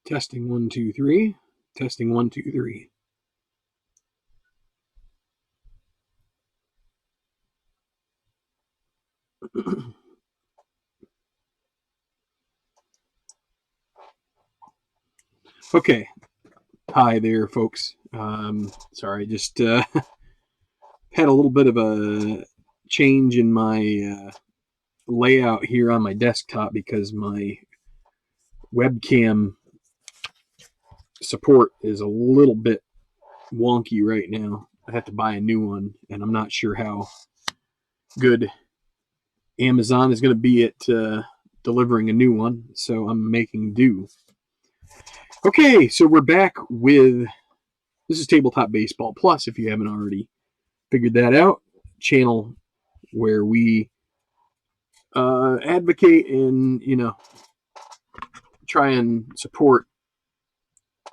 Testing 1, 2, 3. Testing 1, 2, 3. Okay. Hi there, folks. Sorry, just had a little bit of a change in my layout here on my desktop because my webcam support is a little bit wonky right now. I have to buy a new one, and I'm not sure how good Amazon is going to be at delivering a new one, so I'm making do. Okay, so we're back with, this is Tabletop Baseball Plus, if you haven't already figured that out, channel where we advocate and, try and support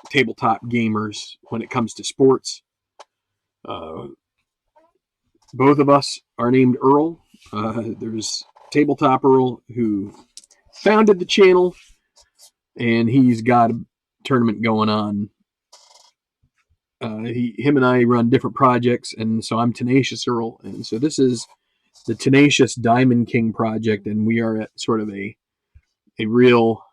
tabletop gamers when it comes to sports. Both of us are named Earl. There's Tabletop Earl, who founded the channel, and he's got a tournament going on. Him and I run different projects, and so I'm Tenacious Earl, and so this is the Tenacious Diamond King project, and we are at sort of a real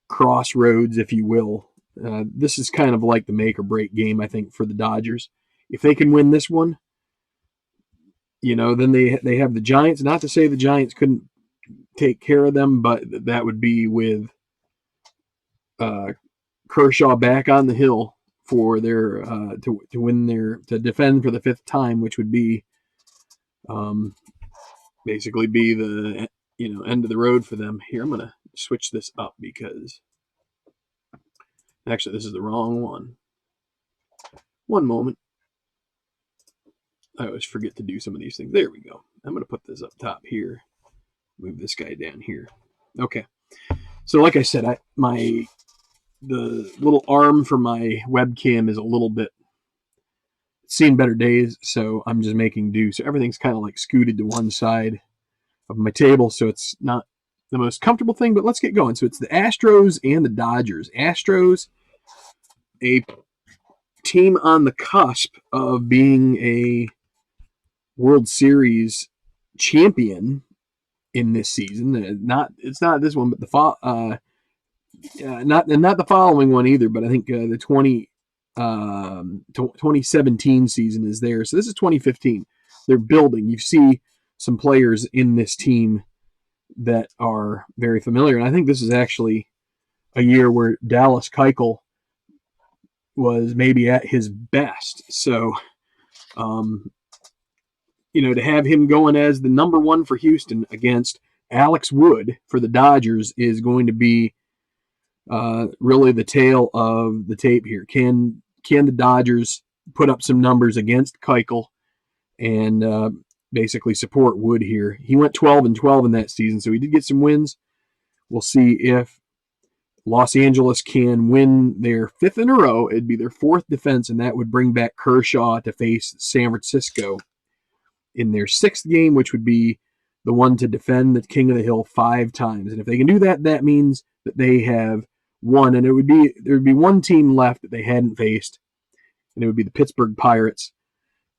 crossroads, if you will. This is kind of like the make or break game, I think, for the Dodgers. If they can win this one, then they have the Giants. Not to say the Giants couldn't take care of them, but that would be with Kershaw back on the hill for their to defend for the fifth time, which would be basically be the end of the road for them. Here, I'm gonna switch this up because actually this is the wrong one. One moment. I always forget to do some of these things. There we go. I'm going to put this up top here. Move this guy down here. Okay. So like I said, the little arm for my webcam is a little bit seen better days, so I'm just making do. So everything's kind of like scooted to one side of my table, so it's not the most comfortable thing, but let's get going. So it's the Astros and the Dodgers. Astros, a team on the cusp of being a World Series champion in this season. It's not this one, but not the following one either. But I think the 2017 season is there. So this is 2015. They're building. You see some players in this team that are very familiar, and I think this is actually a year where Dallas Keuchel was maybe at his best. So, to have him going as the number one for Houston against Alex Wood for the Dodgers is going to be really the tale of the tape here. Can the Dodgers put up some numbers against Keuchel and basically support Wood here? He went 12-12 in that season, so he did get some wins. We'll see if Los Angeles can win their fifth in a row. It'd be their fourth defense, and that would bring back Kershaw to face San Francisco in their sixth game, which would be the one to defend the King of the Hill 5 times. And if they can do that, that means that they have won. And there would be one team left that they hadn't faced, and it would be the Pittsburgh Pirates.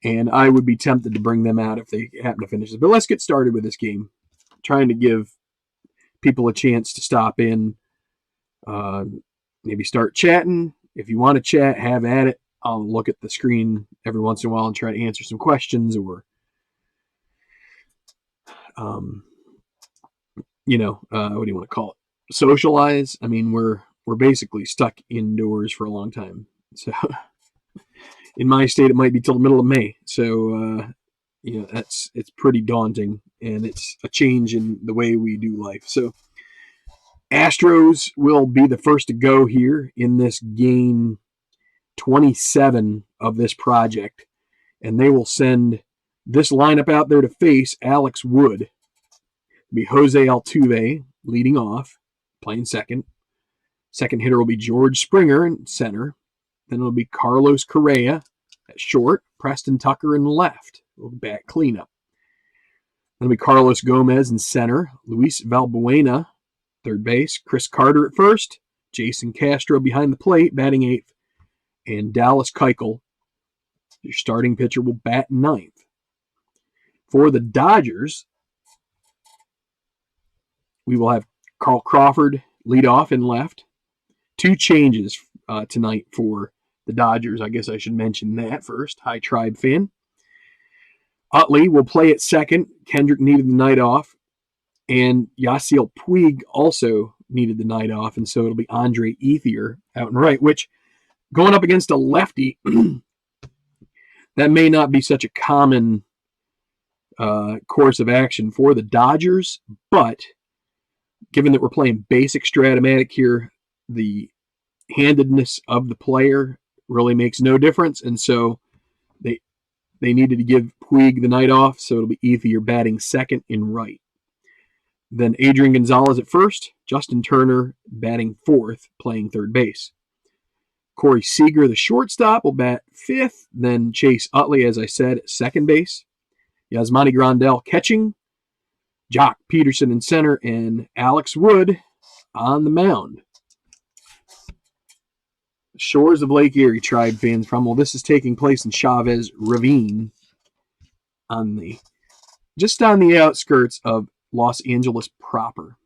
And I would be tempted to bring them out if they happen to finish this. But let's get started with this game. Trying to give people a chance to stop in, maybe start chatting. If you want to chat, have at it. I'll look at the screen every once in a while and try to answer some questions or what do you want to call it? Socialize. I mean, we're basically stuck indoors for a long time. So in my state, it might be till the middle of May. So, it's pretty daunting, and it's a change in the way we do life. So Astros will be the first to go here in this game 27 of this project, and they will send this lineup out there to face Alex Wood. It'll be Jose Altuve leading off, playing second. Second hitter will be George Springer in center. Then it'll be Carlos Correa at short, Preston Tucker in left. We'll back cleanup. Then it'll be Carlos Gomez in center, Luis Valbuena third base, Chris Carter at first, Jason Castro behind the plate, batting 8th. And Dallas Keuchel, your starting pitcher, will bat 9th. For the Dodgers, we will have Carl Crawford lead off in left. 2 changes tonight for the Dodgers. I guess I should mention that first. High Tribe fan. Utley will play at second. Kendrick needed the night off. And Yasiel Puig also needed the night off. And so it'll be Andre Ethier out and right, which going up against a lefty, that may not be such a common course of action for the Dodgers. But given that we're playing basic Stratomatic here, the handedness of the player really makes no difference. And so they needed to give Puig the night off, so it'll be Ethier batting second in right. Then Adrian Gonzalez at first, Justin Turner batting 4th, playing third base. Corey Seager, the shortstop, will bat 5th. Then Chase Utley, as I said, at second base. Yasmani Grandal catching. Jock Peterson in center, and Alex Wood on the mound. Shores of Lake Erie, Tribe fans from. Well, this is taking place in Chavez Ravine, just on the outskirts of Los Angeles proper.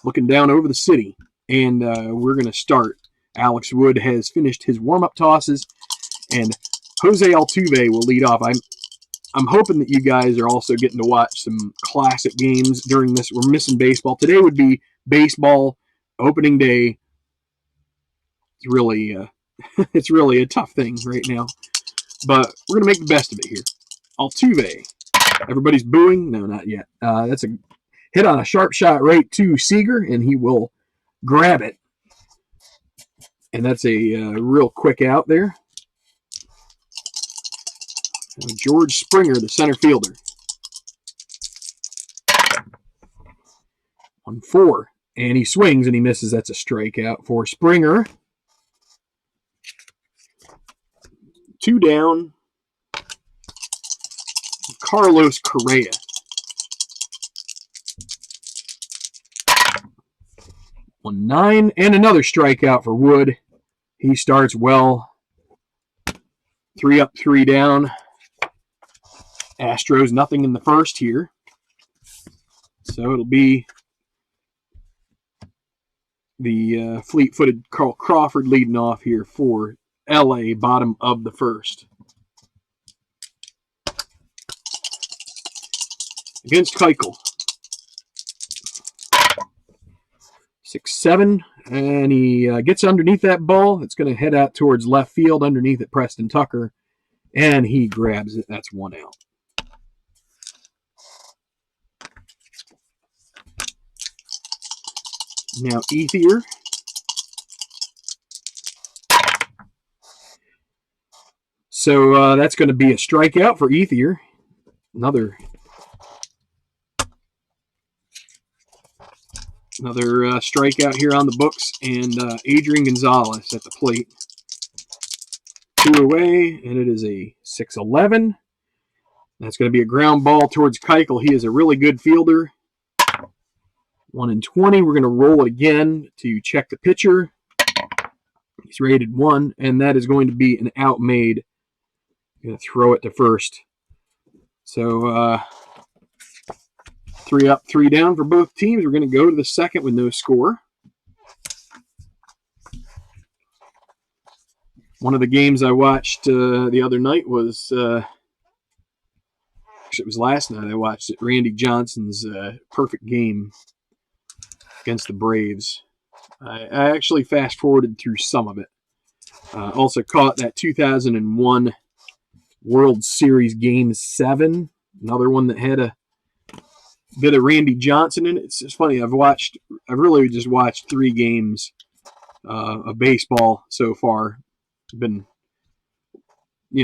Looking down over the city, and we're going to start. Alex Wood has finished his warm-up tosses, and Jose Altuve will lead off. I'm hoping that you guys are also getting to watch some classic games during this. We're missing baseball. Today would be baseball opening day. It's really a tough thing right now, but we're gonna make the best of it here. Altuve, everybody's booing. No, not yet. That's a hit on a sharp shot right to Seager, and he will grab it, and that's a real quick out there. George Springer, the center fielder. 1-4, and he swings and he misses. That's a strikeout for Springer. 2 down. Carlos Correa. 1-9, and another strikeout for Wood. He starts well. 3 up, 3 down. Astros, nothing in the first here. So it'll be the fleet-footed Carl Crawford leading off here for LA, bottom of the first. Against Keuchel. 6-7, and he gets underneath that ball. It's going to head out towards left field underneath it, Preston Tucker, and he grabs it. That's 1 out. Now Ethier. So that's going to be a strikeout for Ethier. Another strikeout here on the books, and Adrian Gonzalez at the plate. 2 away, and it is a 6-11. That's going to be a ground ball towards Keuchel. He is a really good fielder. 1-20. We're going to roll it again to check the pitcher. He's rated 1, and that is going to be an out made. I'm going to throw it to first. So 3 up, 3 down for both teams. We're going to go to the second with no score. One of the games I watched the other night was, actually it was last night I watched it, Randy Johnson's perfect game against the Braves. I actually fast-forwarded through some of it. Also caught that 2001 World Series Game 7, another one that had a bit of Randy Johnson in it. It's just funny. I've really just watched 3 games of baseball so far. Been,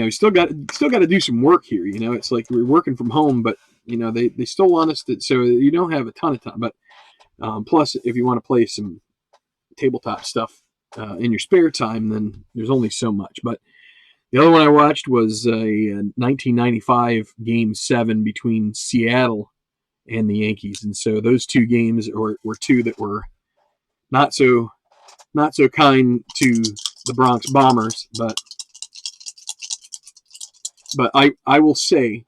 still got to do some work here. It's like we're working from home, but they still want us to, so you don't have a ton of time. But plus, if you want to play some tabletop stuff in your spare time, then there's only so much. But the other one I watched was a 1995 Game 7 between Seattle and the Yankees. And so those 2 games were 2 that were not so not so kind to the Bronx Bombers, but I will say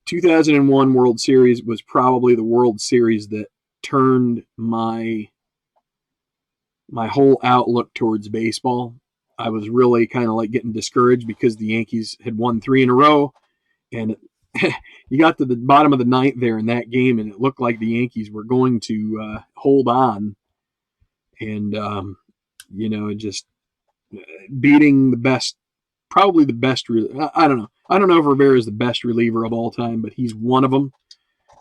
2001 World Series was probably the World Series that turned my whole outlook towards baseball. I was really kind of like getting discouraged because the Yankees had won 3 in a row, and you got to the bottom of the ninth there in that game, and it looked like the Yankees were going to hold on, and just beating the best, probably the best. I don't know. I don't know if Rivera is the best reliever of all time, but he's one of them,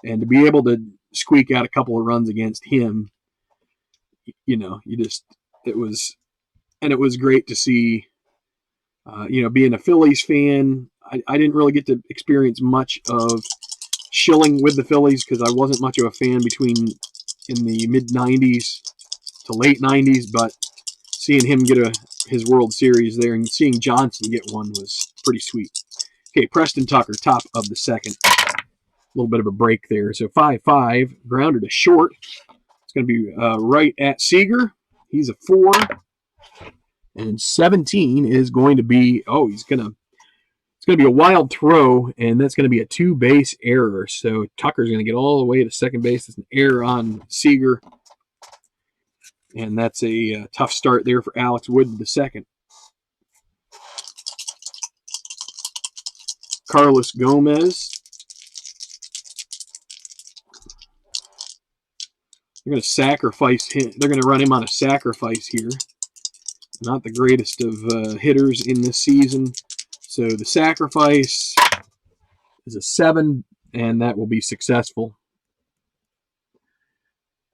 and to be able to squeak out a couple of runs against him, it was great to see. Being a Phillies fan, I didn't really get to experience much of shilling with the Phillies because I wasn't much of a fan in the mid 90s to late 90s, but seeing him get his World Series there and seeing Johnson get one was pretty sweet. Okay, Preston Tucker, top of the second. A little bit of a break there. So 5-5, grounded to short. It's going to be right at Seager. He's a 4. And 17 is going to be, it's going to be a wild throw, and that's going to be a 2-base error. So Tucker's going to get all the way to second base. It's an error on Seager. And that's a tough start there for Alex Wood the second. Carlos Gomez. They're going to sacrifice him. They're going to run him on a sacrifice here. Not the greatest of hitters in this season. So the sacrifice is a 7, and that will be successful.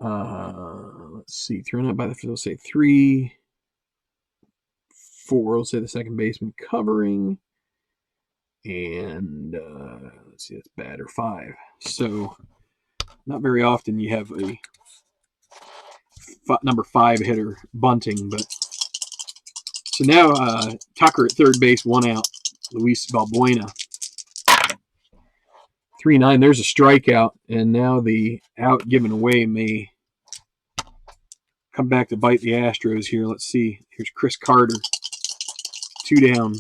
Let's see. Thrown out by the, we'll say 3, 4. We'll say the second baseman covering. And let's see, that's batter 5. So not very often you have a number 5 hitter bunting, but so now Tucker at third base, 1 out. Luis Valbuena. 3-9. There's a strikeout, and now the out given away may come back to bite the Astros here. Let's see. Here's Chris Carter. 2 down.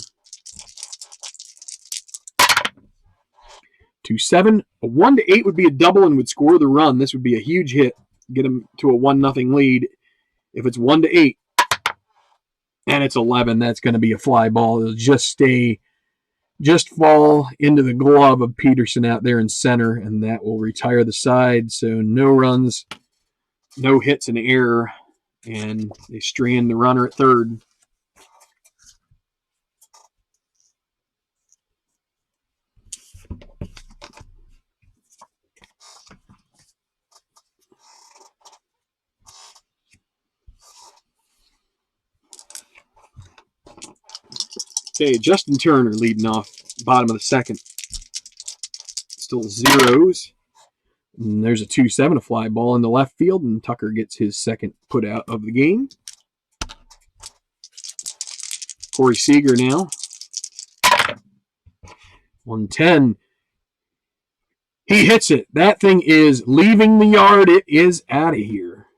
2-7. A 1-8 would be a double and would score the run. This would be a huge hit. Get him to a 1-0 lead. If it's 1-8 and it's 11, that's going to be a fly ball. It'll just fall into the glove of Peterson out there in center, and that will retire the side. So no runs, no hits, and error, and they strand the runner at third. Okay, Justin Turner leading off, bottom of the second. Still zeros. And there's a 2-7, a fly ball in the left field, and Tucker gets his second put out of the game. Corey Seager now. 110. He hits it. That thing is leaving the yard. It is out of here.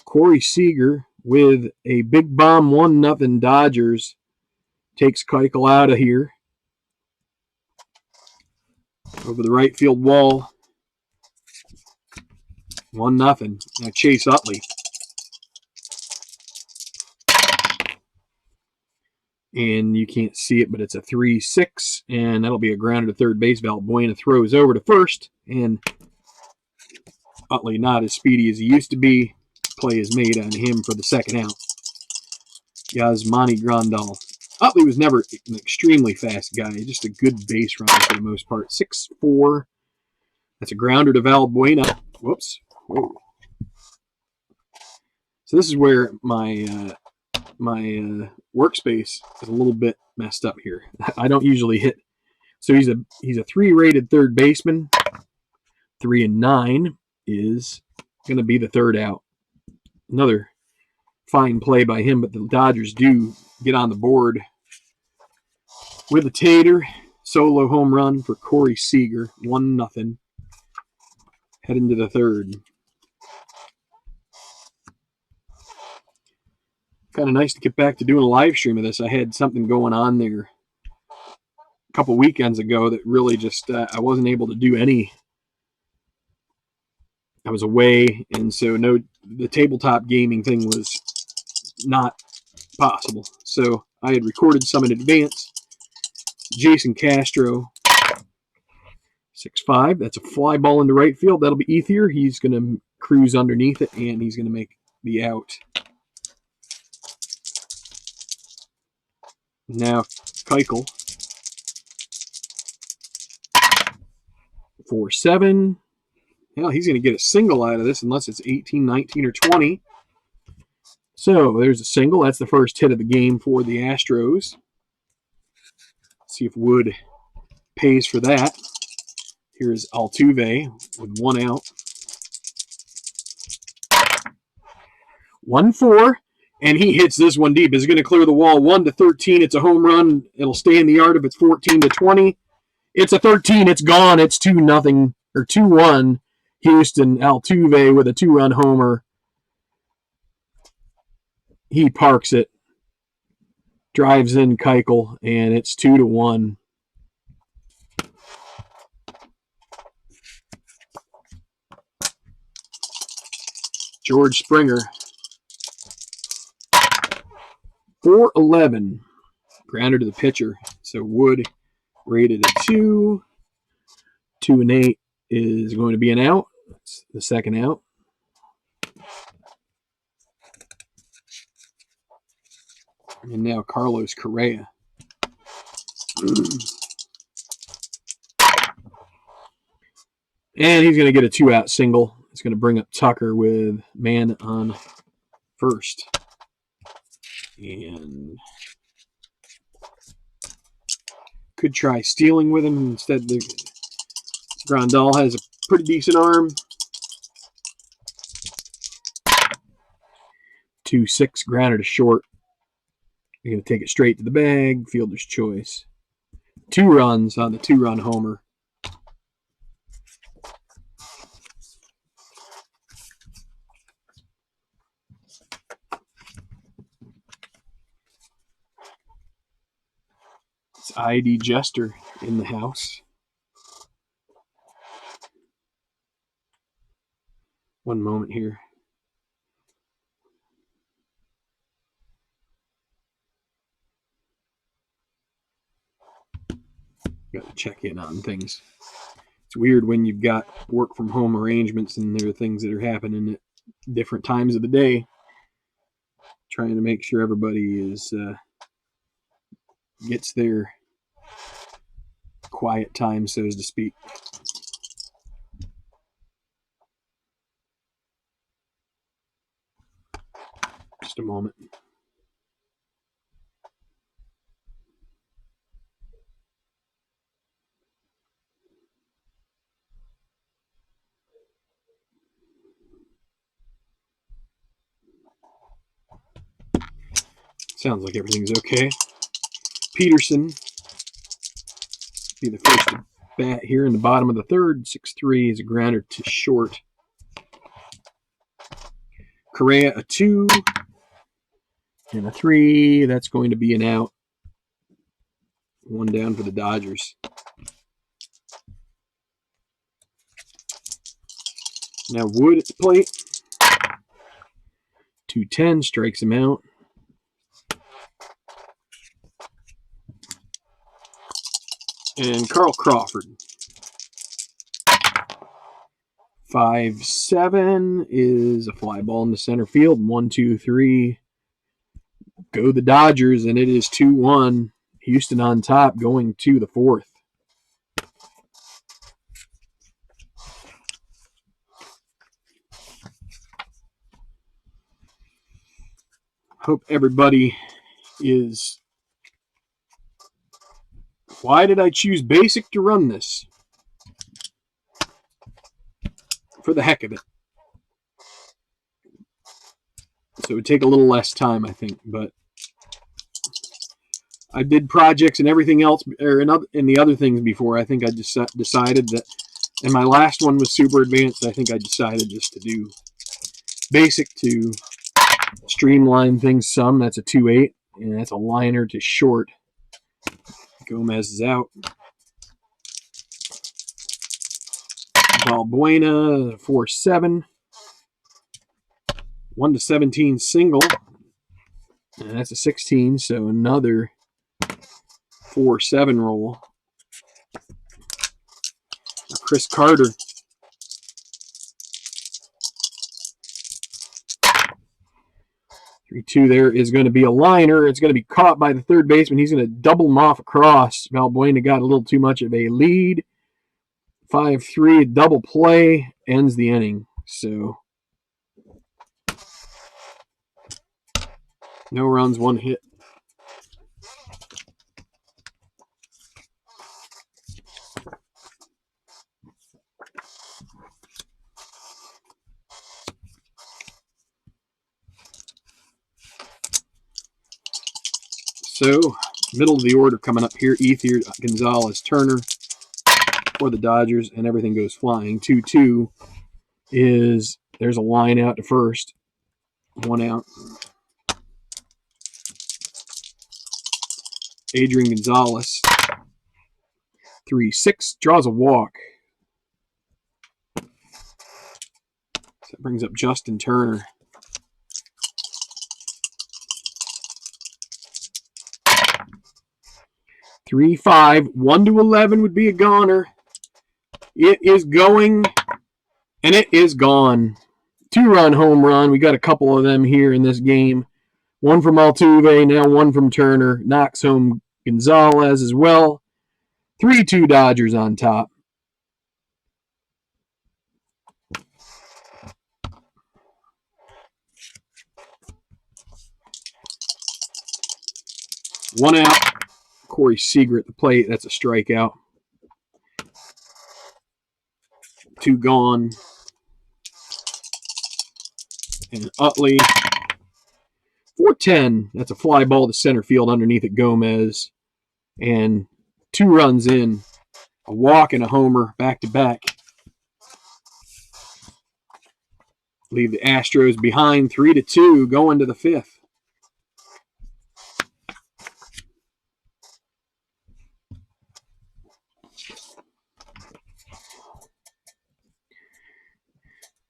Corey Seager with a big bomb 1-0 Dodgers. Takes Keuchel out of here. Over the right field wall. 1-0. Now Chase Utley. And you can't see it, but it's a 3-6. And that'll be a grounder to third base. Valbuena throws over to first. And Utley not as speedy as he used to be. Play is made on him for the second out. Yasmani Grandal. Utley was never an extremely fast guy, just a good base runner for the most part. 6-4. That's a grounder to Valbuena. Whoops. Whoa. So this is where my workspace is a little bit messed up here. I don't usually hit. So he's a 3-rated third baseman. 3-9 is going to be the third out. Another fine play by him, but the Dodgers do get on the board with a tater. Solo home run for Corey Seager. 1-0. Head into the third. kind of nice to get back to doing a live stream of this. I had something going on there a couple weekends ago that really just I wasn't able to do any. I was away, and so the tabletop gaming thing was not possible. So I had recorded some in advance. Jason Castro, 6'5". That's a fly ball into right field. That'll be Ethier. He's going to cruise underneath it, and he's going to make the out. Now Keuchel, 4-7. Hell, he's going to get a single out of this unless it's 18, 19, or 20. So there's a single. That's the first hit of the game for the Astros. Let's see if Wood pays for that. Here's Altuve with 1 out. 1-4, and he hits this one deep. It's going to clear the wall. 1-13. It's a home run. It'll stay in the yard if it's 14-20. It's a 13. It's gone. It's 2-0 or 2-1. Houston. Altuve with a 2-run homer. He parks it, drives in Keuchel, and it's 2-1. George Springer, 4-11. Grounder to the pitcher. So Wood rated a 2. 2-8 is going to be an out. That's the second out. And now Carlos Correa. And he's going to get a 2-out single. It's going to bring up Tucker with man on first. And could try stealing with him. Instead, Grandal has a pretty decent arm. 2-6, grounder to short. You're going to take it straight to the bag. Fielder's choice. 2 runs on the 2-run homer. It's ID Jester in the house. One moment here. Got to check in on things. It's weird when you've got work from home arrangements and there are things that are happening at different times of the day. Trying to make sure everybody is gets their quiet time, so to speak. Just a moment. Sounds like everything's okay. Peterson be the first to bat here in the bottom of the third. 6-3 is a grounder to short. Correa a 2 and a 3. That's going to be an out. 1 down for the Dodgers. Now Wood at the plate. 2-10 strikes him out. And Carl Crawford. 5-7 is a fly ball in the center field. 1-2-3. Go the Dodgers, and it is 2-1. Houston on top going to the 4th. Hope everybody is... Why did I choose basic to run this? For the heck of it. So it would take a little less time, I think, but I did projects and everything else, or in the other things before. I think I just decided that, and my last one was super advanced. I think I decided just to do basic to streamline things some. That's a 2-8, and that's a liner to short. Gomez is out. Balbuena, 4-7. 1-17 single. And that's a 16, so another 4-7 roll. Chris Carter. 3-2 there is going to be a liner. It's going to be caught by the third baseman. He's going to double him off across. Balbuena got a little too much of a lead. 5-3, double play, ends the inning. So, no runs, 1 hit. So, middle of the order coming up here. Ethier, Gonzalez, Turner for the Dodgers, and everything goes flying. 2-2 is, there's a line out to first. 1 out. Adrian Gonzalez. 3-6, draws a walk. So that brings up Justin Turner. 3-5, 1-11 would be a goner. It is going, and it is gone. 2-run home run. We got a couple of them here in this game. One from Altuve, now one from Turner. Knocks home Gonzalez as well. 3-2 Dodgers on top. One out. Corey Seager at the plate. That's a strikeout. 2 gone. And Utley. 4-10. That's a fly ball to center field underneath at Gomez. And 2 runs in. A walk and a homer back to back. Leave the Astros behind 3-2 going to the 5th.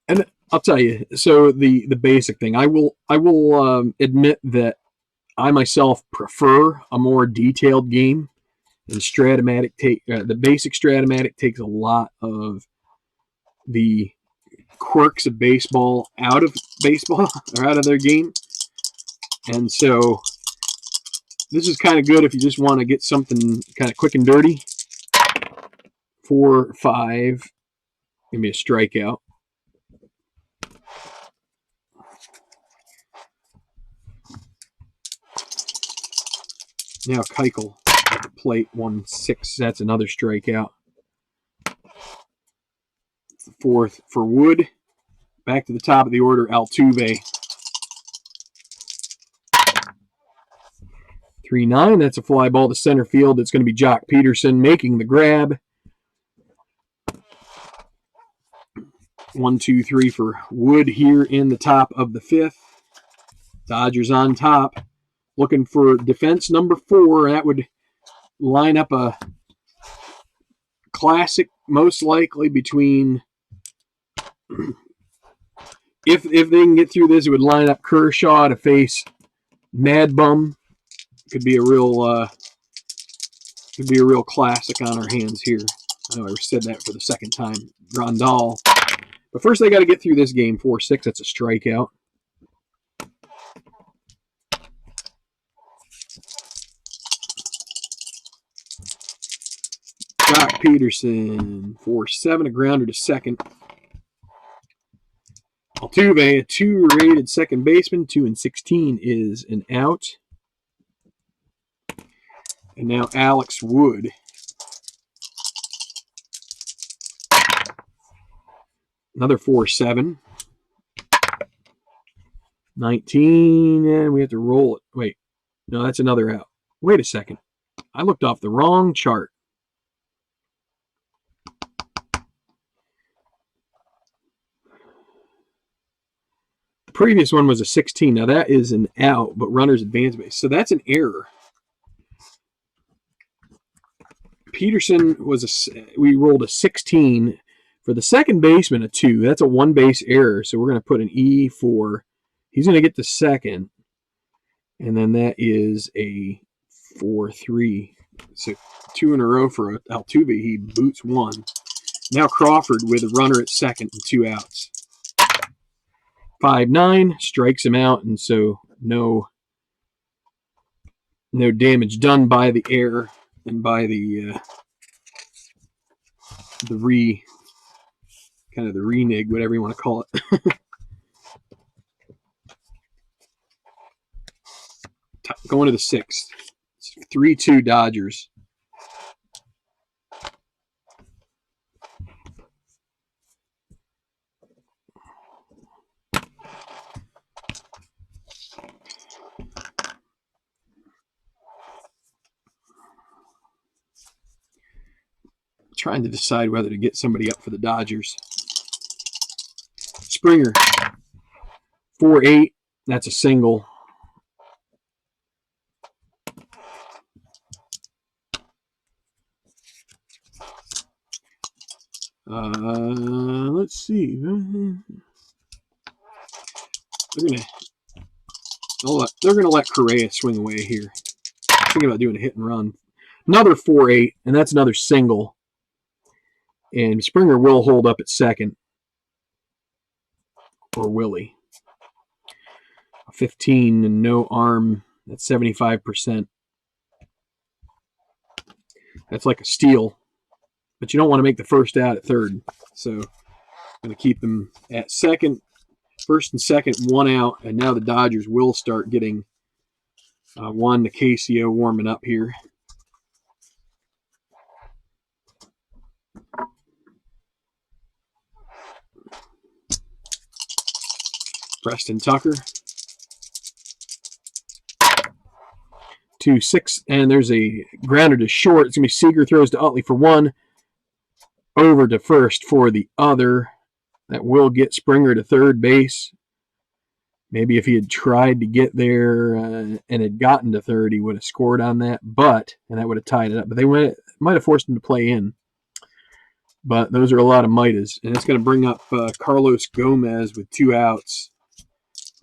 And I'll tell you, so the basic thing, I will admit that I myself prefer a more detailed game. And Stratomatic the basic Stratomatic takes a lot of the quirks of baseball out of baseball or out of their game. And so this is kind of good if you just want to get something kind of quick and dirty. 4-5, give me a strikeout. Now Keuchel at the plate, 1-6. That's another strikeout. It's the 4th for Wood. Back to the top of the order, Altuve. 3-9. That's a fly ball to center field. It's going to be Jock Peterson making the grab. 1-2-3 for Wood here in the top of the 5th. Dodgers on top. Looking for defense number 4. That would line up a classic, most likely between, if they can get through this, it would line up Kershaw to face Mad Bum. Could be a real classic on our hands here. I know I said that for the second time. Grandal. But first they got to get through this game. 4-6, that's a strikeout. Jock Peterson, 4-7, a grounder to second. Altuve, a 2-rated second baseman, 2-16 is an out. And now Alex Wood. Another 4-7. 19, and we have to roll it. Wait, no, that's another out. Wait a second. I looked off the wrong chart. previous one was a 16. Now that is an out, but runner's advance base. So that's an error. Peterson was we rolled a 16. For the second baseman, a 2. That's a 1 base error. So we're going to put an E for, he's going to get the second. And then that is a 4-3. So 2 in a row for Altuve. He boots 1. Now Crawford with a runner at second and 2 outs. 5-9 strikes him out, and so no damage done by the error and by the renege, whatever you want to call it. Going to the 6th. 3-2 Dodgers. Trying to decide whether to get somebody up for the Dodgers. Springer, 4-8. That's a single. Let's see. They're gonna let Correa swing away here. Thinking about doing a hit and run. Another 4-8, and that's another single. And Springer will hold up at second. Or will he? 15 and no arm. That's 75%. That's like a steal. But you don't want to make the first out at third. So I'm going to keep them at second. First and second, 1 out. And now the Dodgers will start getting Juan Nicasio warming up here. Preston Tucker. 2-6, and there's a grounder to short. It's going to be Seager throws to Utley for 1. Over to first for the other. That will get Springer to third base. Maybe if he had tried to get there and had gotten to third, he would have scored on that. And that would have tied it up. But they might have forced him to play in. But those are a lot of mitas. And it's going to bring up Carlos Gomez with 2 outs.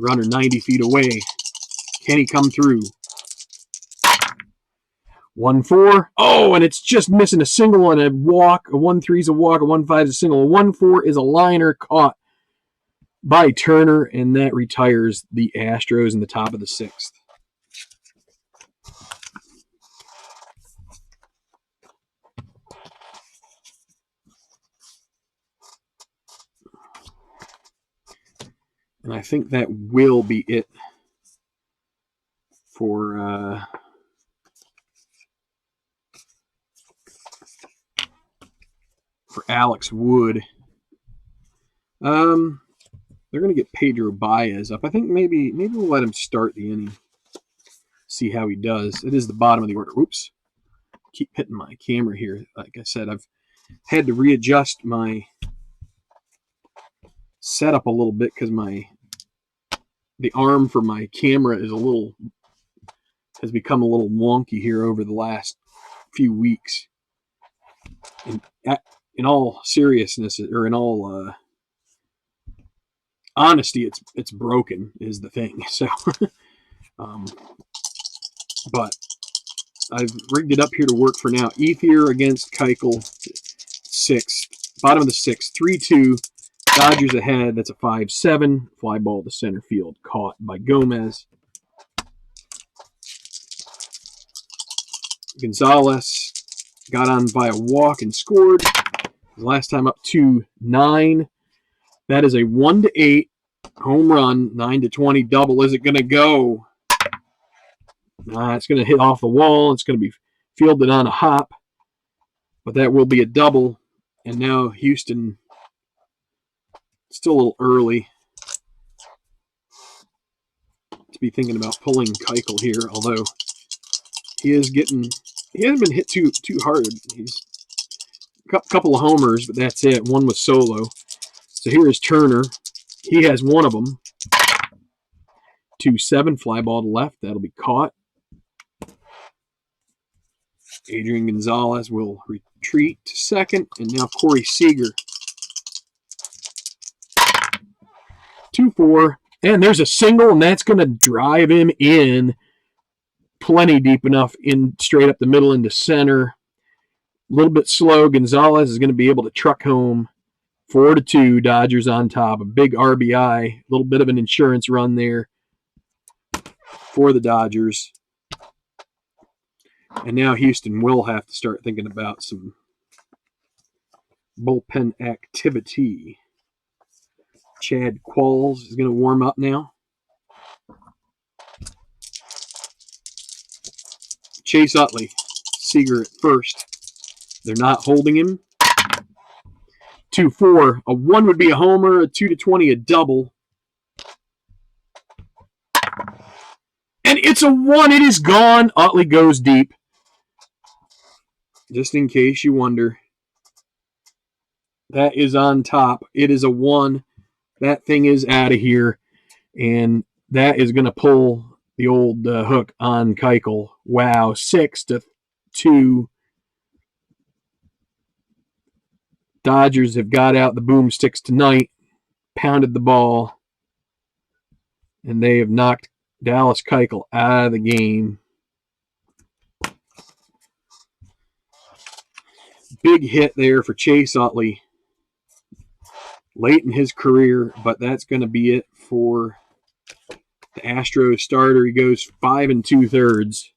Runner 90 feet away. Can he come through? 1-4. Oh, and it's just missing a single and a walk. A 1-3 is a walk. A 1-5 is a single. A 1-4 is a liner caught by Turner, and that retires the Astros in the top of the 6th. And I think that will be it for Alex Wood. They're going to get Pedro Baez up. I think maybe we'll let him start the inning. See how he does. It is the bottom of the order. Oops. Keep hitting my camera here. Like I said, I've had to readjust my setup a little bit because the arm for my camera has become a little wonky here over the last few weeks. In all seriousness, or in all honesty, it's broken is the thing. So, but I've rigged it up here to work for now. Ethier against Keuchel, 6th, bottom of the 6th, 3-2. Dodgers ahead. That's a 5-7 fly ball to center field, caught by Gomez. Gonzalez got on by a walk and scored. Last time up 2-9. That is a 1-8 home run, 9-20 double. Is it going to go? Nah, it's going to hit off the wall. It's going to be fielded on a hop, but that will be a double. And now Houston, still a little early to be thinking about pulling Keuchel here, although he hasn't been hit too hard. He's a couple of homers, but that's it. One was solo. So here is Turner. He has one of them. 2-7, fly ball to left. That'll be caught. Adrian Gonzalez will retreat to second. And now Corey Seager. 2-4. And there's a single, and that's going to drive him in plenty deep enough in straight up the middle into center. A little bit slow. Gonzalez is going to be able to truck home 4-2. Dodgers on top. A big RBI. A little bit of an insurance run there for the Dodgers. And now Houston will have to start thinking about some bullpen activity. Chad Qualls is going to warm up now. Chase Utley, Seager at first. They're not holding him. 2-4. A 1 would be a homer. A 2-20, a double. And it's a 1. It is gone. Utley goes deep. Just in case you wonder. That is on top. It is a 1. That thing is out of here. And that is going to pull the old hook on Keuchel. Wow. 6-2. Dodgers have got out the boomsticks tonight. Pounded the ball. And they have knocked Dallas Keuchel out of the game. Big hit there for Chase Utley late in his career, but that's going to be it for the Astros starter. He goes 5 2/3.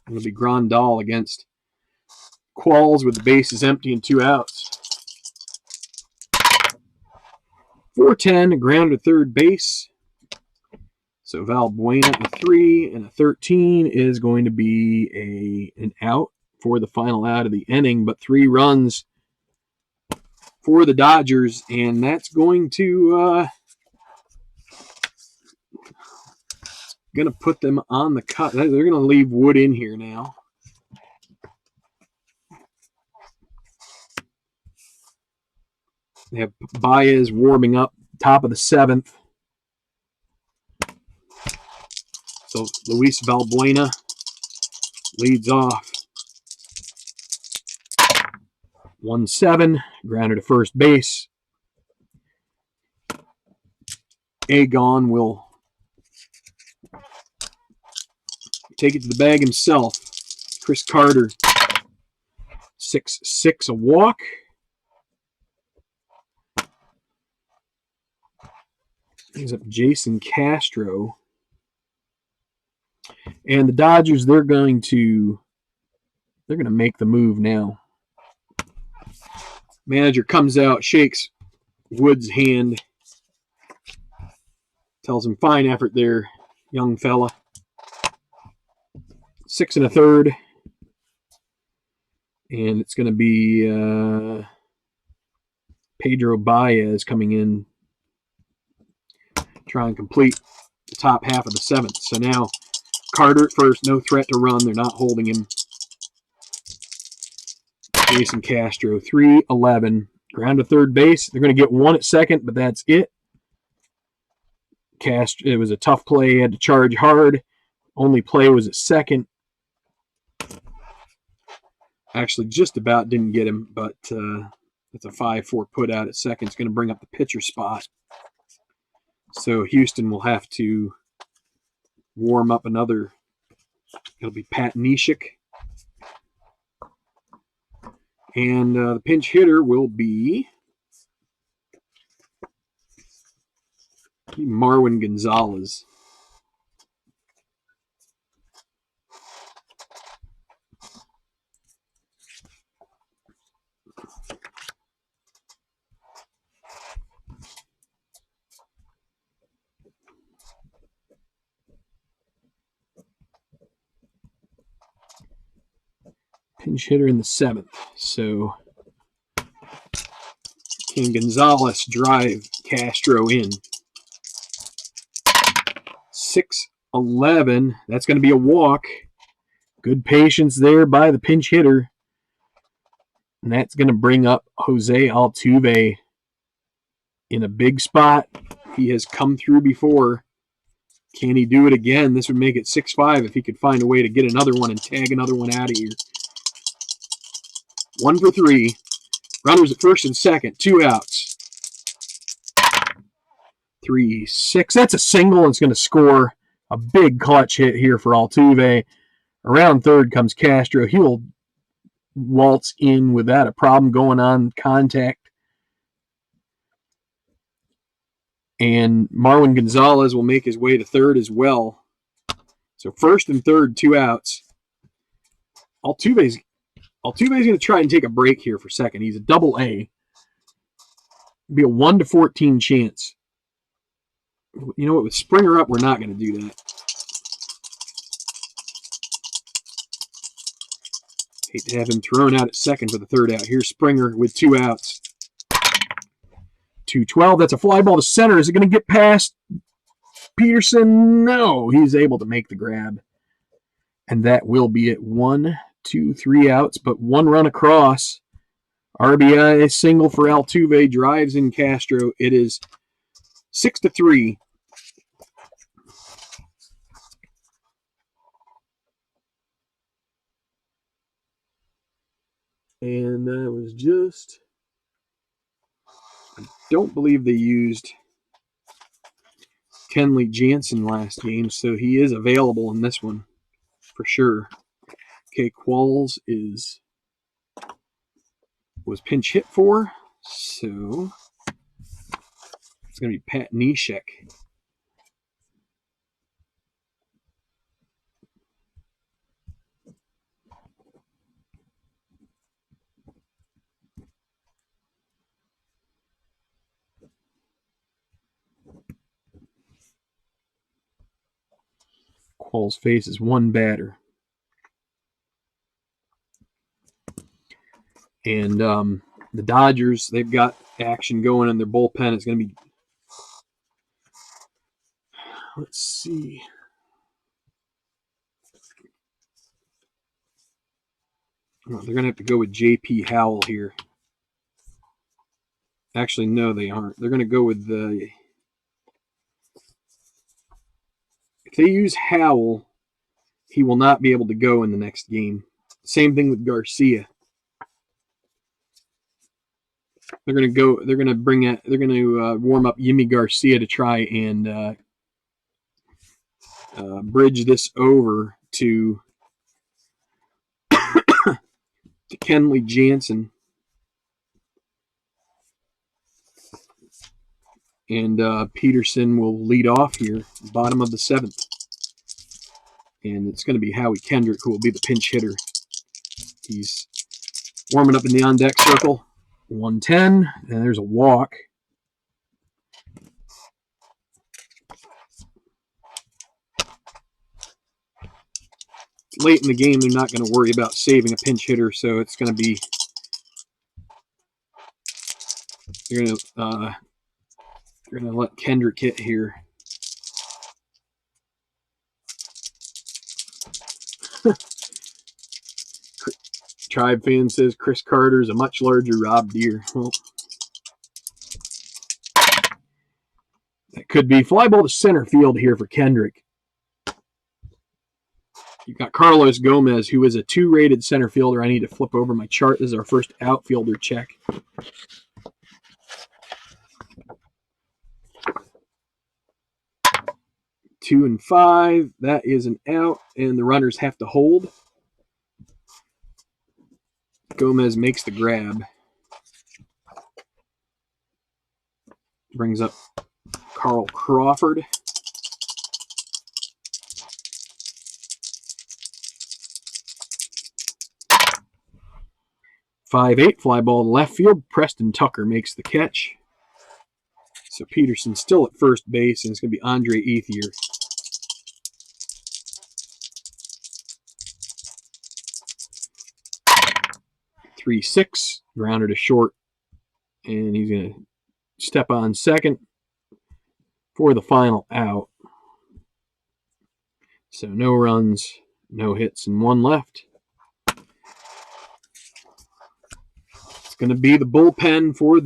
It'll be Grandal against Qualls with the bases empty and 2 outs. 4-10, ground to third base. So Valbuena a 3 and a 13 is going to be an out for the final out of the inning, but 3 runs for the Dodgers, and that's going to put them on the cut. They're going to leave Wood in here now. They have Baez warming up, top of the 7th. So Luis Valbuena leads off. 1-7, grounded to first base. Agon will take it to the bag himself. Chris Carter, 6-6, a walk. Brings up Jason Castro. And the Dodgers, they're going to make the move now. Manager comes out, shakes Wood's hand, tells him, fine effort there, young fella. 6 1/3. And it's going to be Pedro Baez coming in, try and complete the top half of the 7th. So now Carter at first, no threat to run. They're not holding him. Jason Castro, 3-11. Ground to third base. They're going to get 1 at second, but that's it. It was a tough play. He had to charge hard. Only play was at second. Actually, just about didn't get him, but it's a 5-4 put out at second. It's going to bring up the pitcher spot. So Houston will have to warm up another. It'll be Pat Neshek. And the pinch hitter will be Marwin Gonzalez. Pinch hitter in the 7th. So can Gonzalez drive Castro in? 6-11. That's going to be a walk. Good patience there by the pinch hitter. And that's going to bring up Jose Altuve in a big spot. He has come through before. Can he do it again? This would make it 6-5 if he could find a way to get another one and tag another one out of here. 1 for 3. Runners at first and second. 2 outs. 3-6. That's a single. It's going to score a big clutch hit here for Altuve. Around third comes Castro. He will waltz in without a problem going on contact. And Marwin Gonzalez will make his way to third as well. So first and third, 2 outs. Altuve's going to try and take a break here for second. He's a double-A. Be a 1 to 14 chance. You know what? With Springer up, we're not going to do that. Hate to have him thrown out at second for the third out. Here's Springer with 2 outs. 2-12. That's a fly ball to center. Is it going to get past Peterson? No. He's able to make the grab. And that will be it. 1, 2, 3 outs, but 1 run across. RBI single for Altuve. Drives in Castro. It is 6-3. And that was just... I don't believe they used Kenley Jansen last game, so he is available in this one for sure. Okay, Qualls was pinch hit for, so it's going to be Pat Neshek. Qualls faces 1 batter. And the Dodgers, they've got action going in their bullpen. It's going to be, let's see. Oh, they're going to have to go with J.P. Howell here. Actually, no, they aren't. They're going to go with the... If they use Howell, he will not be able to go in the next game. Same thing with Garcia. They're going to warm up Yimi Garcia to try and bridge this over to Kenley Jansen. And Peterson will lead off here, bottom of the 7th. And it's going to be Howie Kendrick who will be the pinch hitter. He's warming up in the on-deck circle. 110, and there's a walk. Late in the game, they're not going to worry about saving a pinch hitter, so it's going to be... They're going to let Kendrick hit here. Tribe fan says Chris Carter is a much larger Rob Deere. Well, that could be fly ball to center field here for Kendrick. You've got Carlos Gomez, who is a 2-rated center fielder. I need to flip over my chart. This is our first outfielder check. Two and 5. That is an out, and the runners have to hold. Gomez makes the grab. Brings up Carl Crawford. .58 fly ball to left field. Preston Tucker makes the catch. So Peterson's still at first base, and it's going to be Andre Ethier. .36, grounder to short, and he's going to step on second for the final out. So no runs, no hits, and 1 left. It's going to be the bullpen for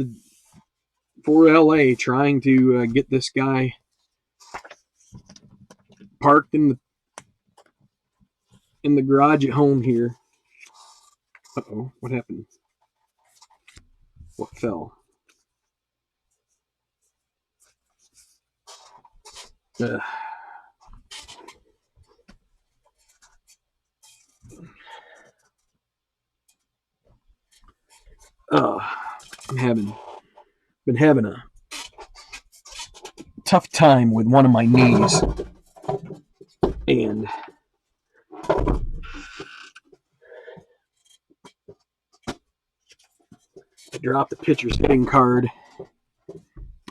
LA, trying to get this guy parked in the garage at home here. Uh-oh, what happened? What fell? I'm been having a tough time with one of my knees, and I dropped the pitcher's hitting card.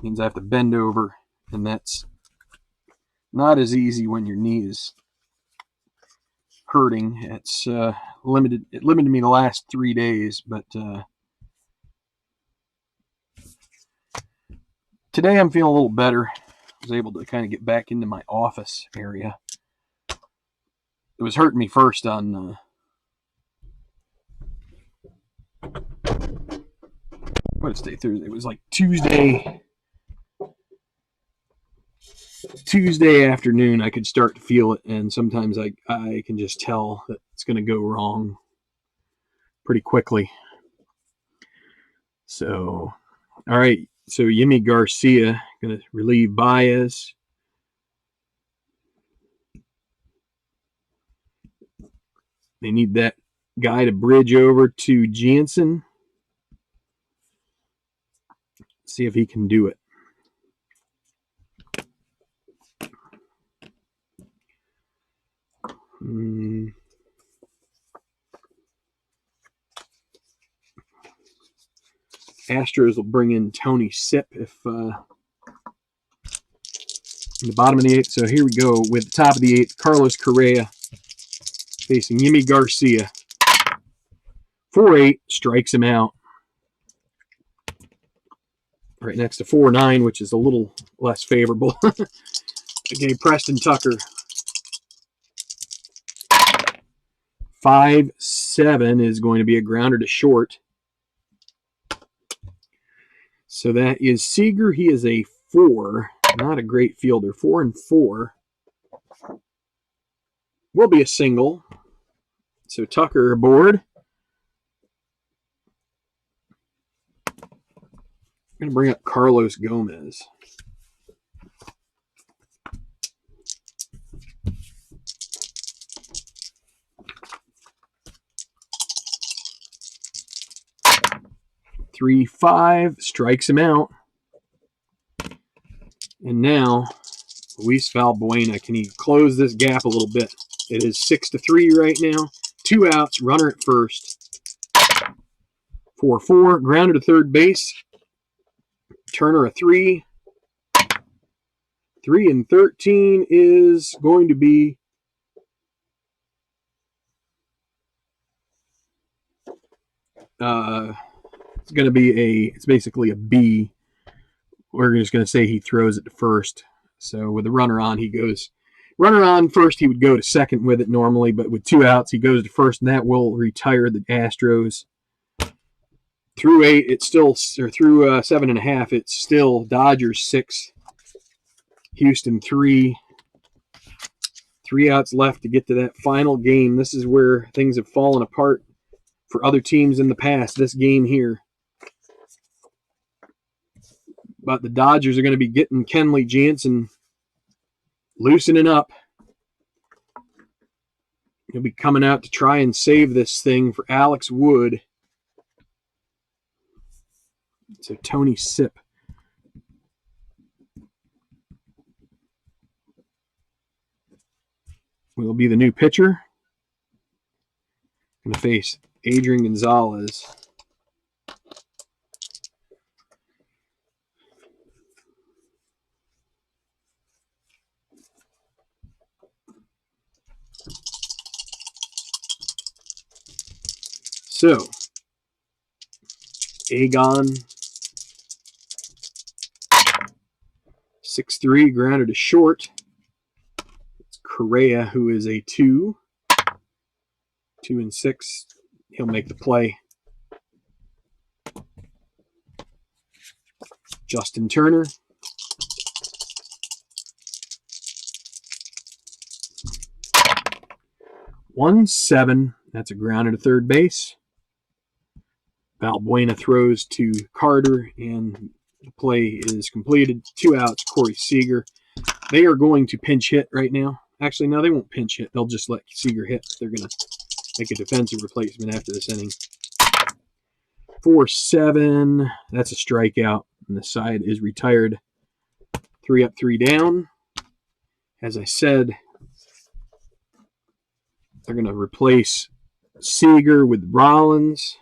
Means I have to bend over, and that's not as easy when your knee is hurting. It's limited. It limited me the last 3 days, but today I'm feeling a little better. I was able to kind of get back into my office area. It was hurting me first on what did it say? Thursday. It was like Tuesday afternoon. I could start to feel it, and sometimes I can just tell that it's going to go wrong pretty quickly. So, all right. So Yimi Garcia going to relieve Baez. They need that guy to bridge over to Jansen. See if he can do it. Astros will bring in Tony Sipp if in the bottom of the 8th. So here we go with the top of the 8th. Carlos Correa facing Yimi Garcia. 4-8 strikes him out. Right next to 4-9, which is a little less favorable. Okay, Preston Tucker. 5-7 is going to be a grounder to short. So that is Seager. He is a 4. Not a great fielder. 4-4. Will be a single. So Tucker aboard. I'm going to bring up Carlos Gomez. Three, 5 strikes him out. And now, Luis Valbuena, can he close this gap a little bit? It is 6-3 right now. 2 outs, runner at first. 4-4, grounded to third base. Turner a 3. 3-13 is going to be it's basically a B. We're just going to say he throws it to first. So with the runner on, runner on first, he would go to second with it normally, but with 2 outs, he goes to first, and that will retire the Astros. Through 8, it's still, or through 7.5, it's still Dodgers 6, Houston 3. 3 outs left to get to that final game. This is where things have fallen apart for other teams in the past, this game here. But the Dodgers are going to be getting Kenley Jansen loosening up. He'll be coming out to try and save this thing for Alex Wood. So Tony Sipp. Will be the new pitcher. Going to face Adrian Gonzalez. So, Agon, 6-3, grounded to short. It's Correa, who is a 2. 2 and 6. He'll make the play. Justin Turner. One 7. That's a grounder to third base. Valbuena throws to Carter, and the play is completed. 2 outs. Corey Seager. They are going to pinch hit right now. Actually, no, they won't pinch hit. They'll just let Seager hit. They're going to make a defensive replacement after this inning. 4-7. That's a strikeout, and the side is retired. 3 up, 3 down. As I said, they're going to replace Seager with Rollins.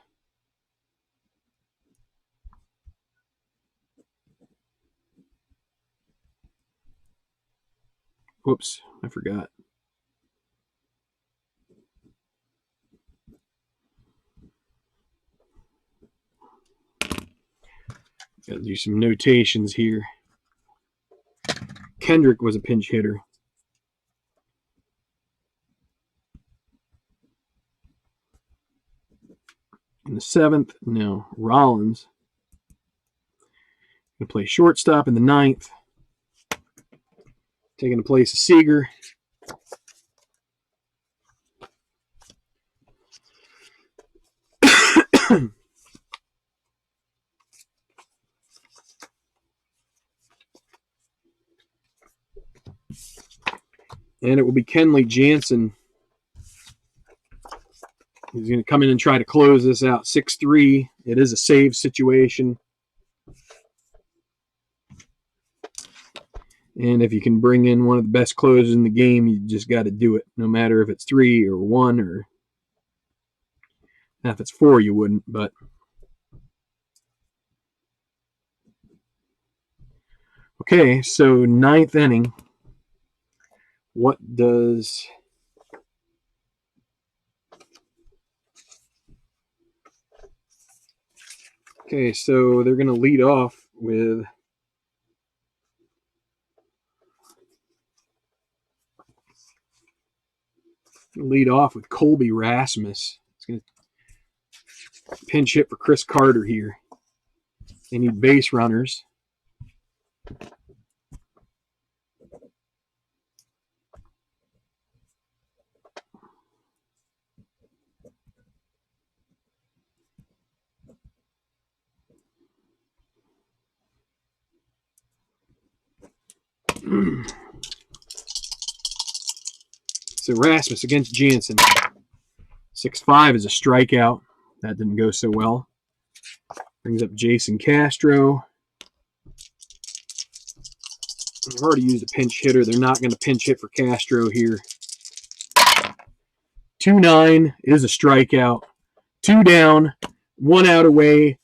Whoops, I forgot. Got to do some notations here. Kendrick was a pinch hitter. In the 7th, no, Rollins. Going to play shortstop in the 9th. Taking the place of Seager. And it will be Kenley Jansen. He's going to come in and try to close this out. 6-3. It is a save situation. And if you can bring in one of the best closers in the game, you just got to do it. No matter if it's 3 or 1 or... Now, if it's 4, you wouldn't, but... Okay, so 9th inning. What does... Okay, so they're going to lead off with... Colby Rasmus. It's going to pinch hit for Chris Carter here. They need base runners. So Rasmus against Jansen. 6-5 is a strikeout. That didn't go so well. Brings up Jason Castro. I've already used a pinch hitter. They're not going to pinch hit for Castro here. 2-9 is a strikeout. 2 down, 1 out away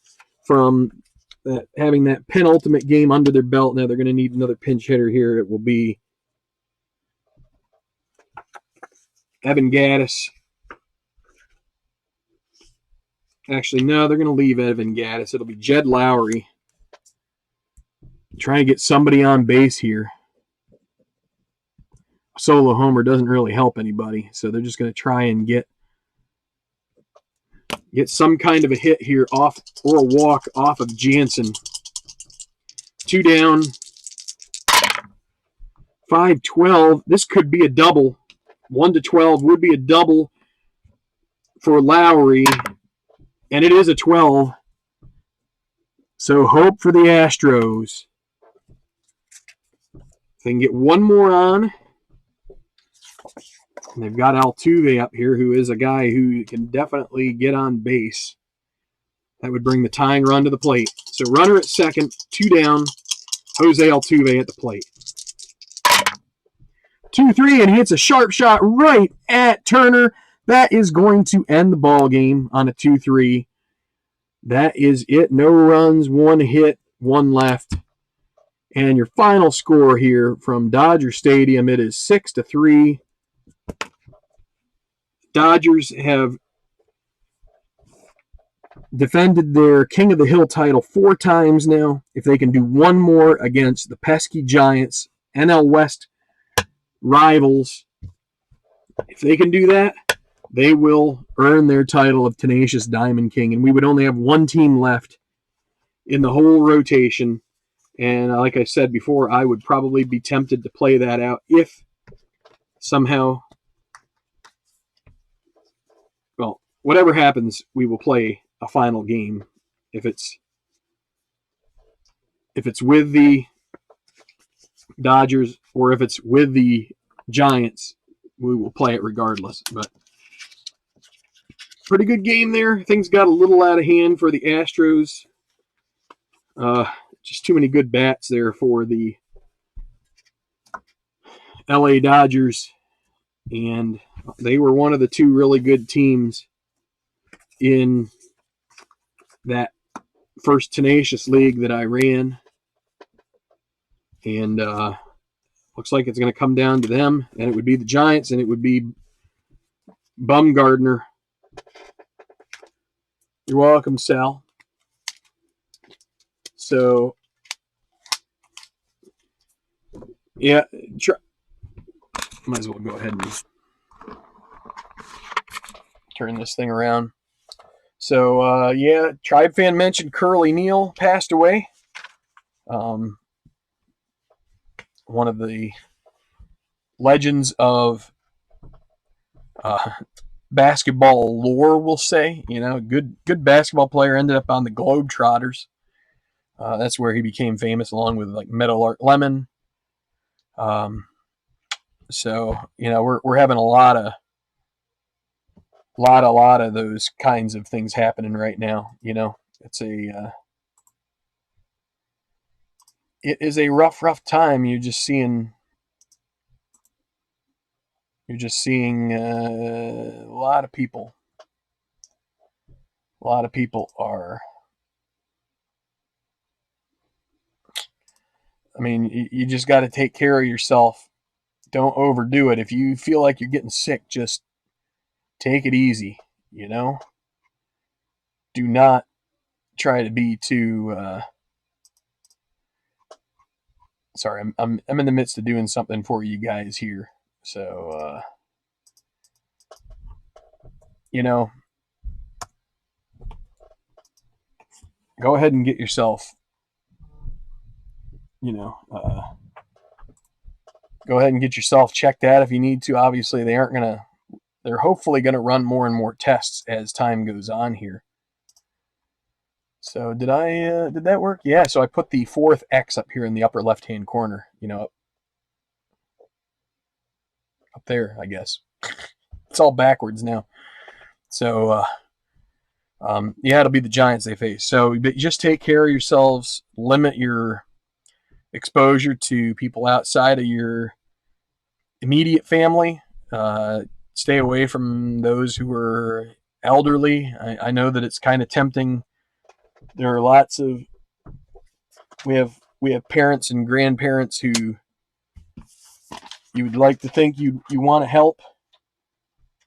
from having that penultimate game under their belt. Now they're going to need another pinch hitter here. It will be Evan Gaddis. Actually, no, they're going to leave Evan Gaddis. It'll be Jed Lowry. Trying to get somebody on base here. A solo homer doesn't really help anybody, so they're just going to try and get some kind of a hit here off or a walk off of Jansen. 2 down. 5-12. This could be a double. 1-12 would be a double for Lowry, and it is a 12. So hope for the Astros. If they can get one more on. And they've got Altuve up here, who is a guy who can definitely get on base. That would bring the tying run to the plate. So runner at second, 2 down. Jose Altuve at the plate. 2-3, and he hits a sharp shot right at Turner. That is going to end the ball game on a 2-3. That is it. No runs, 1 hit, 1 left. And your final score here from Dodger Stadium, it is 6-3. Dodgers have defended their King of the Hill title 4 times now. If they can do one more against the pesky Giants, NL West rivals, If they can do that, they will earn their title of Tenacious Diamond King, and we would only have one team left in the whole rotation. And like I said before, I would probably be tempted to play that out if somehow, well, whatever happens, we will play a final game. If it's with the Dodgers or if it's with the Giants, we will play it regardless. But pretty good game there. Things got a little out of hand for the Astros. Just too many good bats there for the LA Dodgers. And they were one of the two really good teams in that first Tenacious League that I ran. And looks like it's going to come down to them. And it would be the Giants, and it would be Bumgardner. You're welcome, Sal. So, yeah, might as well go ahead and turn this thing around. So, yeah, Tribe Fan mentioned Curly Neal passed away. One of the legends of basketball lore, we'll say. You know, good basketball player, ended up on the Globetrotters. That's where he became famous, along with like Meadowlark Lemon. So, you know, we're having a lot of those kinds of things happening right now. You know, it is a rough time. You're just seeing a lot of people. A lot of people are. I mean, you just got to take care of yourself. Don't overdo it. If you feel like you're getting sick, just take it easy. You know, do not try to be too. Sorry, I'm in the midst of doing something for you guys here, so you know, go ahead and get yourself. You know, go ahead and get yourself checked out if you need to. Obviously, they're hopefully gonna run more and more tests as time goes on here. So did that work? Yeah. So I put the fourth X up here in the upper left-hand corner. You know, up there, I guess. It's all backwards now. So yeah, it'll be the Giants they face. So just take care of yourselves. Limit your exposure to people outside of your immediate family. Stay away from those who are elderly. I know that it's kind of tempting. There are lots of we have parents and grandparents who you would like to think you want to help.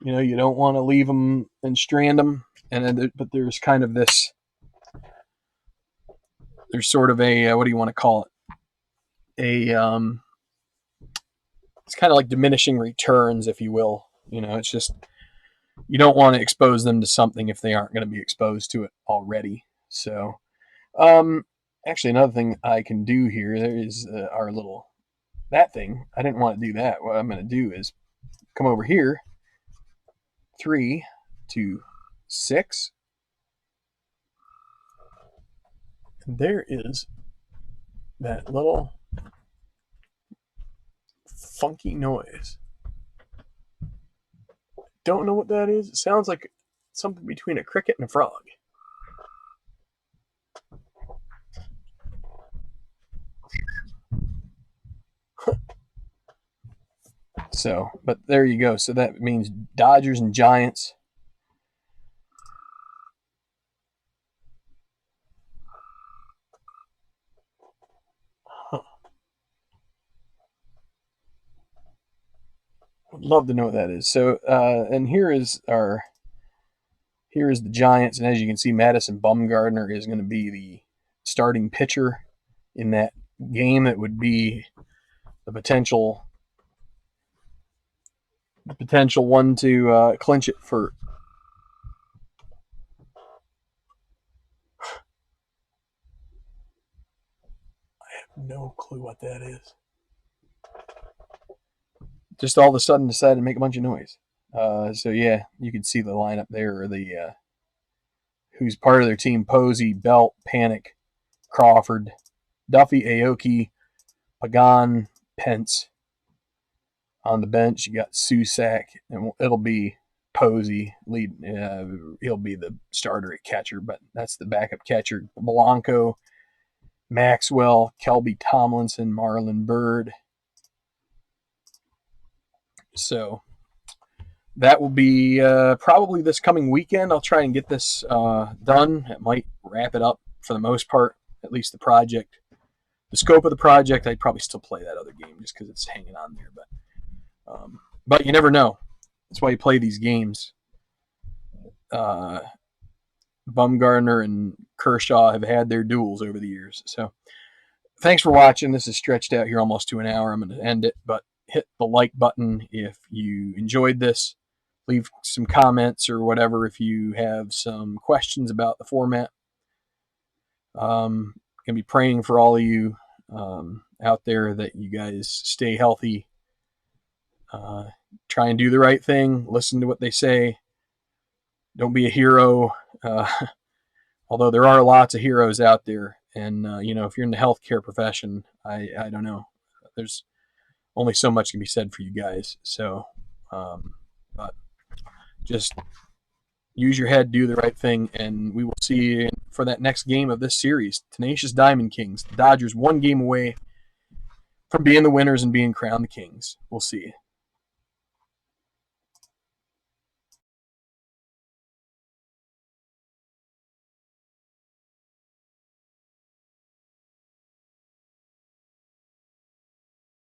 You know, you don't want to leave them and strand them. But there's kind of this. There's sort of a what do you want to call it? It's kind of like diminishing returns, if you will. You know, it's just you don't want to expose them to something if they aren't going to be exposed to it already. So, actually, another thing I can do here, there is our little that thing. I didn't want to do that. What I'm going to do is come over here. 3, 2, 6. And there is that little funky noise. Don't know what that is. It sounds like something between a cricket and a frog. So, but there you go. So that means Dodgers and Giants. Would love to know what that is. So, and here is the Giants, and as you can see, Madison Bumgardner is going to be the starting pitcher in that game. That would be the potential potential one to clinch it for. I have no clue what that is. Just all of a sudden decided to make a bunch of noise. So yeah, you can see the lineup there. The who's part of their team: Posey, Belt, Panic, Crawford, Duffy, Aoki, Pagan, Pence. On the bench, you got Susak, and it'll be Posey lead. He'll be the starter at catcher, but that's the backup catcher. Blanco, Maxwell, Kelby Tomlinson, Marlon Bird. So that will be probably this coming weekend. I'll try and get this done. It might wrap it up for the most part, at least the project. The scope of the project, I'd probably still play that other game just because it's hanging on there. But you never know. That's why you play these games. Bumgarner and Kershaw have had their duels over the years. So thanks for watching. This is stretched out here almost to an hour. I'm going to end it, but hit the like button if you enjoyed this. Leave some comments or whatever if you have some questions about the format. Going to be praying for all of you out there that you guys stay healthy. Try and do the right thing. Listen to what they say. Don't be a hero. Although there are lots of heroes out there. And, if you're in the healthcare profession, I don't know. There's only so much can be said for you guys. So, but just use your head, do the right thing, and we will see you for that next game of this series. Tenacious Diamond Kings. The Dodgers 1 game away from being the winners and being crowned the Kings. We'll see you.